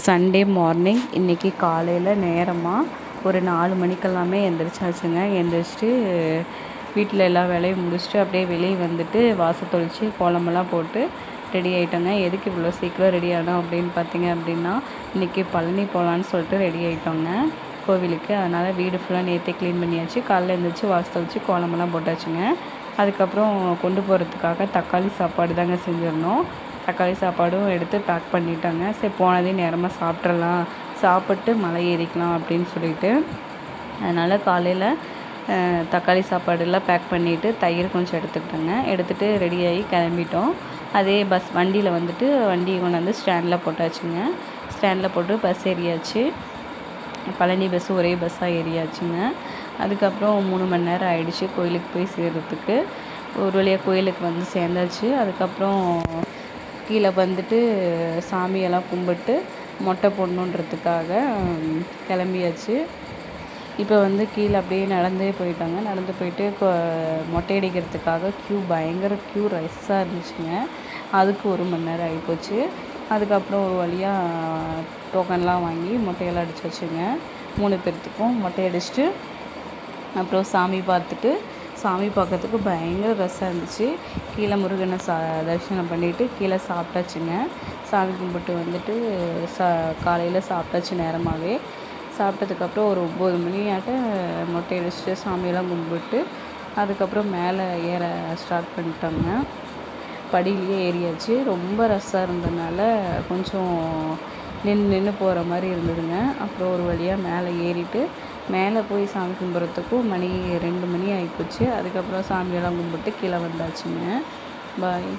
Sunday morning இன்றைக்கி காலையில் நேரமாக ஒரு 4 மணிக்கெல்லாமே எந்திரிச்சாச்சுங்க. எந்திரிச்சிட்டு வீட்டில் எல்லா வேலையும் முடிச்சுட்டு அப்படியே வெளியே வந்துட்டு வாசல் தெளித்து கோலமெல்லாம் போட்டு ரெடி ஆகிட்டோங்க. எதுக்கு இவ்வளோ சீக்கிரம் ரெடி ஆனோம் அப்படின்னு பார்த்தீங்க அப்படின்னா, இன்றைக்கி பழனி போகலான்னு சொல்லிட்டு ரெடி ஆகிட்டோங்க கோவிலுக்கு. அதனால் வீடு ஃபுல்லாக நேற்றே க்ளீன் பண்ணியாச்சு. காலையில் எழுந்திரிச்சி வாசல் தெளித்து கோலமெல்லாம் போட்டாச்சுங்க. அதுக்கப்புறம் கொண்டு போகிறதுக்காக தக்காளி சாப்பாடு தாங்க செஞ்சிருந்தோம். தக்காளி சாப்பாடும் எடுத்து பேக் பண்ணிட்டோங்க. சரி போனதே நேரமாக சாப்பிட்றலாம், சாப்பிட்டு மலை ஏறிக்கலாம் அப்படின்னு சொல்லிட்டு, அதனால் காலையில் தக்காளி சாப்பாடெல்லாம் பேக் பண்ணிவிட்டு தயிர் கொஞ்சம் எடுத்துக்கிட்டோங்க. எடுத்துகிட்டு ரெடியாகி கிளம்பிட்டோம். அதே வண்டியில் வந்துட்டு வண்டியை கொண்டாந்து ஸ்டாண்டில் போட்டாச்சுங்க. ஸ்டாண்டில் போட்டு பஸ் ஏறியாச்சு. பழனி பஸ்ஸு ஒரே பஸ்ஸாக ஏறியாச்சுங்க. அதுக்கப்புறம் 3 மணி நேரம் ஆகிடுச்சு கோயிலுக்கு போய் சேர்கிறதுக்கு. ஒரு வழியாக கோயிலுக்கு வந்து சேர்ந்தாச்சு. அதுக்கப்புறம் கீழே வந்துட்டு சாமியெல்லாம் கும்பிட்டு மொட்டை போடணுன்றதுக்காக கிளம்பியாச்சு. இப்போ வந்து கீழே அப்படியே நடந்தே போயிட்டாங்க. நடந்து போயிட்டு மொட்டை அடிக்கிறதுக்காக பயங்கர க்யூ ரஷ்ஷாக இருந்துச்சுங்க. அதுக்கு 1 மணி நேரம் ஆகிப்போச்சு. அதுக்கப்புறம் ஒரு வழியாக டோக்கன்லாம் வாங்கி மொட்டையெல்லாம் அடிச்சாச்சுங்க. 3 பேர்த்துக்கும் மொட்டை அடிச்சுட்டு அப்புறம் சாமி பார்க்கறதுக்கு பயங்கர ரஷ்ஷாக இருந்துச்சு. கீழே முருகனை தரிசனம் பண்ணிவிட்டு கீழே சாப்பிட்டாச்சுங்க. சாமி கும்பிட்டு வந்துட்டு காலையில் சாப்பிட்டாச்சு நேரமாகவே. சாப்பிட்டதுக்கப்புறம் ஒரு 9 மணியாட்ட மொட்டை அடிச்சுட்டு சாமியெல்லாம் கும்பிட்டு அதுக்கப்புறம் மேலே ஏற ஸ்டார்ட் பண்ணிட்டோங்க. படியிலேயே ஏறியாச்சு. ரொம்ப ரஷ்ஷாக இருந்ததுனால கொஞ்சம் நின்று போகிற மாதிரி இருந்ததுங்க. அப்புறம் ஒரு வழியாக மேலே ஏறிட்டு மேலே போய் சாமி கும்பிட்றதுக்கும் 2 மணி ஆகிப்போச்சு. அதுக்கப்புறம் சாமியெல்லாம் கும்பிட்டு கீழே வந்தாச்சுங்க. பாய்.